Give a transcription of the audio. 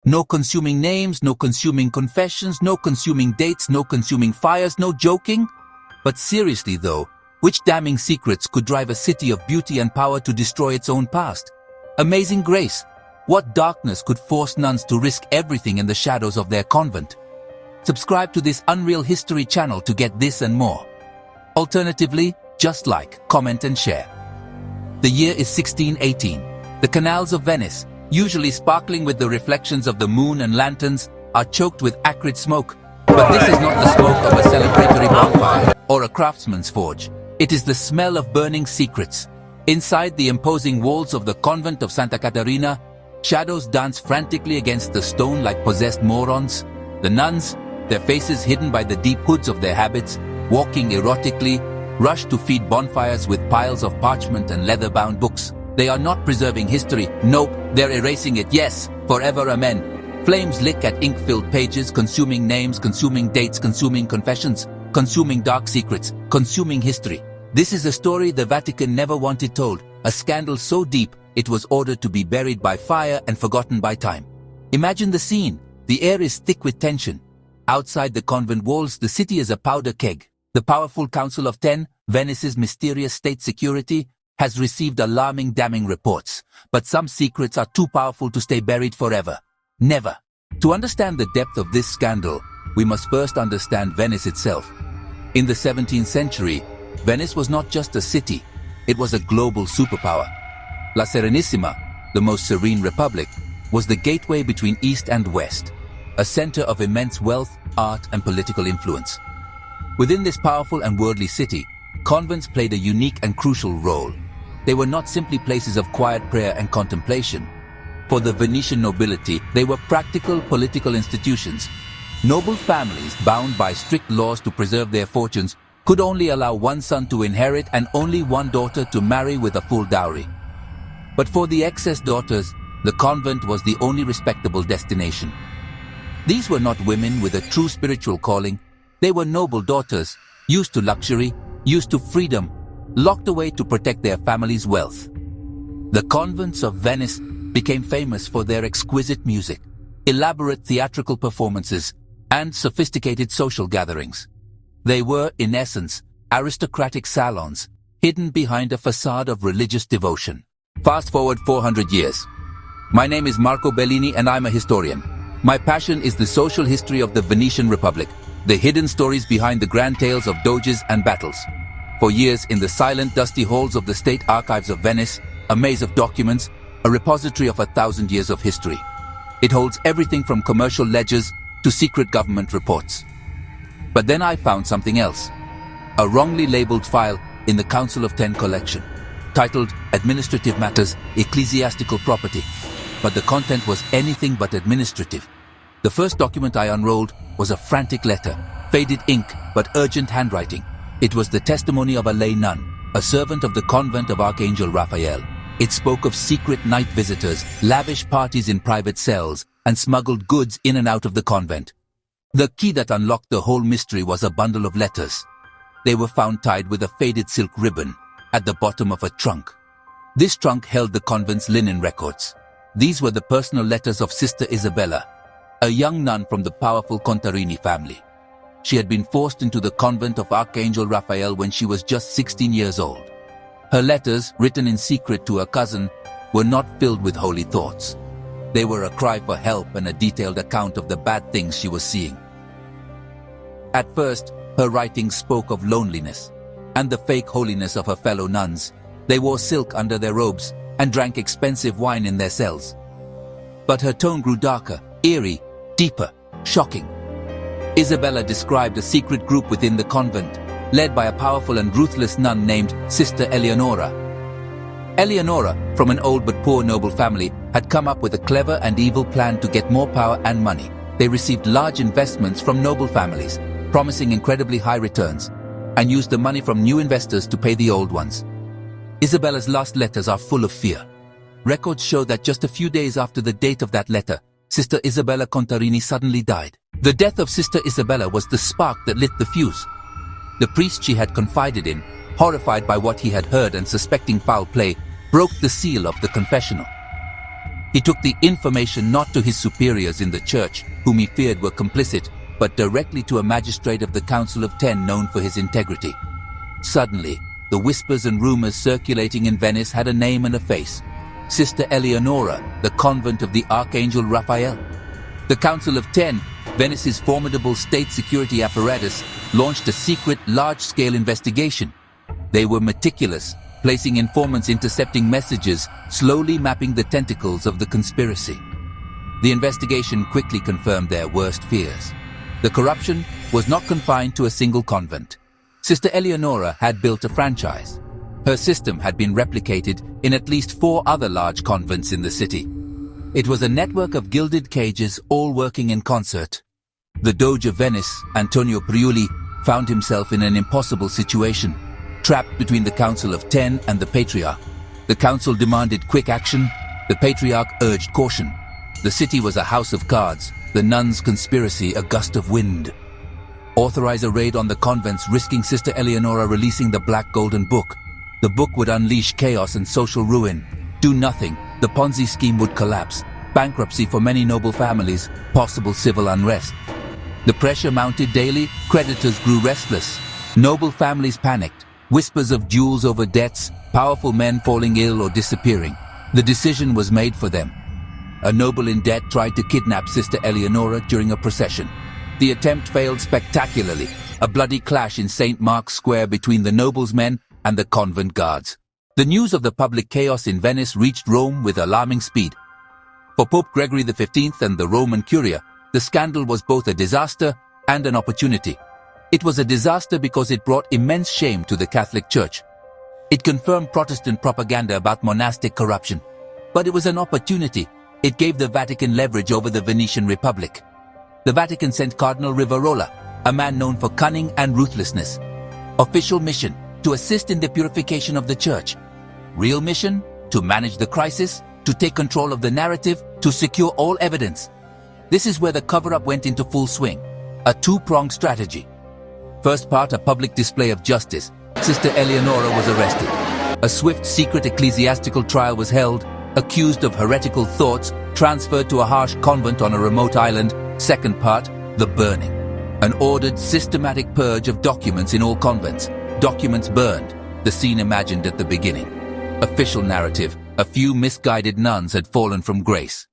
No consuming names, no consuming confessions, no consuming dates, no consuming fires, no joking. But seriously though, which damning secrets could drive a city of beauty and power to destroy its own past? Amazing grace! What darkness could force nuns to risk everything in the shadows of their convent? Subscribe to this Unreal History channel to get this and more. Alternatively, just like, comment and share. The year is 1618. The canals of Venice, usually sparkling with the reflections of the moon and lanterns, are choked with acrid smoke. But this is not the smoke of a celebratory bonfire or a craftsman's forge. It is the smell of burning secrets. Inside the imposing walls of the convent of Santa Caterina, shadows dance frantically against the stone like possessed morons. The nuns, their faces hidden by the deep hoods of their habits, walking erotically, rush to feed bonfires with piles of parchment and leather-bound books. They are not preserving history. Nope, they're erasing it. Yes, forever amen. Flames lick at ink-filled pages, consuming names, consuming dates, consuming confessions, consuming dark secrets, consuming history. This is a story the Vatican never wanted told, a scandal so deep it was ordered to be buried by fire and forgotten by time. Imagine the scene. The air is thick with tension. Outside the convent walls, the city is a powder keg. The powerful Council of Ten, Venice's mysterious state security, has received alarming, damning reports. But some secrets are too powerful to stay buried forever. Never. To understand the depth of this scandal, we must first understand Venice itself. In the 17th century, Venice was not just a city, it was a global superpower. La Serenissima, the most serene republic, was the gateway between East and West, a center of immense wealth, art, and political influence. Within this powerful and worldly city, convents played a unique and crucial role. They were not simply places of quiet prayer and contemplation. For the Venetian nobility, they were practical political institutions. Noble families, bound by strict laws to preserve their fortunes, could only allow one son to inherit and only one daughter to marry with a full dowry. But for the excess daughters, the convent was the only respectable destination. These were not women with a true spiritual calling. They were noble daughters, used to luxury, used to freedom, locked away to protect their family's wealth. The convents of Venice became famous for their exquisite music, elaborate theatrical performances, and sophisticated social gatherings. They were, in essence, aristocratic salons, hidden behind a facade of religious devotion. Fast forward 400 years. My name is Marco Bellini and I'm a historian. My passion is the social history of the Venetian Republic, the hidden stories behind the grand tales of doges and battles. For years, in the silent, dusty halls of the State Archives of Venice, a maze of documents, a repository of 1,000 years of history. It holds everything from commercial ledgers to secret government reports. But then I found something else. A wrongly labeled file in the Council of Ten collection, titled Administrative Matters, Ecclesiastical Property. But the content was anything but administrative. The first document I unrolled was a frantic letter, faded ink but urgent handwriting. It was the testimony of a lay nun, a servant of the convent of Archangel Raphael. It spoke of secret night visitors, lavish parties in private cells, and smuggled goods in and out of the convent. The key that unlocked the whole mystery was a bundle of letters. They were found tied with a faded silk ribbon at the bottom of a trunk. This trunk held the convent's linen records. These were the personal letters of Sister Isabella, a young nun from the powerful Contarini family. She had been forced into the convent of Archangel Raphael when she was just 16 years old. Her letters, written in secret to her cousin, were not filled with holy thoughts. They were a cry for help and a detailed account of the bad things she was seeing. At first, her writings spoke of loneliness and the fake holiness of her fellow nuns. They wore silk under their robes and drank expensive wine in their cells. But her tone grew darker, eerie, deeper, shocking. Isabella described a secret group within the convent, led by a powerful and ruthless nun named Sister Eleonora. Eleonora, from an old but poor noble family, had come up with a clever and evil plan to get more power and money. They received large investments from noble families, promising incredibly high returns, and used the money from new investors to pay the old ones. Isabella's last letters are full of fear. Records show that just a few days after the date of that letter, Sister Isabella Contarini suddenly died. The death of Sister Isabella was the spark that lit the fuse. The priest she had confided in, horrified by what he had heard and suspecting foul play, broke the seal of the confessional. He took the information not to his superiors in the church, whom he feared were complicit, but directly to a magistrate of the Council of Ten known for his integrity. Suddenly, the whispers and rumors circulating in Venice had a name and a face. Sister Eleonora, the convent of the Archangel Raphael. The Council of Ten, Venice's formidable state security apparatus, launched a secret, large-scale investigation. They were meticulous, placing informants intercepting messages, slowly mapping the tentacles of the conspiracy. The investigation quickly confirmed their worst fears. The corruption was not confined to a single convent. Sister Eleonora had built a franchise. Her system had been replicated in at least 4 other large convents in the city. It was a network of gilded cages all working in concert. The Doge of Venice, Antonio Priuli, found himself in an impossible situation, trapped between the Council of Ten and the Patriarch. The council demanded quick action. The Patriarch urged caution. The city was a house of cards, the nuns' conspiracy a gust of wind. Authorize a raid on the convents, risking Sister Eleonora releasing the Black Golden Book. The book would unleash chaos and social ruin. Do nothing, the Ponzi scheme would collapse. Bankruptcy for many noble families, possible civil unrest. The pressure mounted daily, creditors grew restless. Noble families panicked. Whispers of duels over debts, powerful men falling ill or disappearing. The decision was made for them. A noble in debt tried to kidnap Sister Eleonora during a procession. The attempt failed spectacularly, a bloody clash in St. Mark's Square between the noble's men and the convent guards. The news of the public chaos in Venice reached Rome with alarming speed. For Pope Gregory XV and the Roman Curia, the scandal was both a disaster and an opportunity. It was a disaster because it brought immense shame to the Catholic Church. It confirmed Protestant propaganda about monastic corruption. But it was an opportunity. It gave the Vatican leverage over the Venetian Republic. The Vatican sent Cardinal Rivarola, a man known for cunning and ruthlessness. Official mission, to assist in the purification of the Church. Real mission, to manage the crisis, to take control of the narrative, to secure all evidence. This is where the cover-up went into full swing. A two-pronged strategy. First part, a public display of justice. Sister Eleonora was arrested. A swift, secret ecclesiastical trial was held. Accused of heretical thoughts, transferred to a harsh convent on a remote island. Second part, the burning. An ordered, systematic purge of documents in all convents. Documents burned, the scene imagined at the beginning. Official narrative, a few misguided nuns had fallen from grace.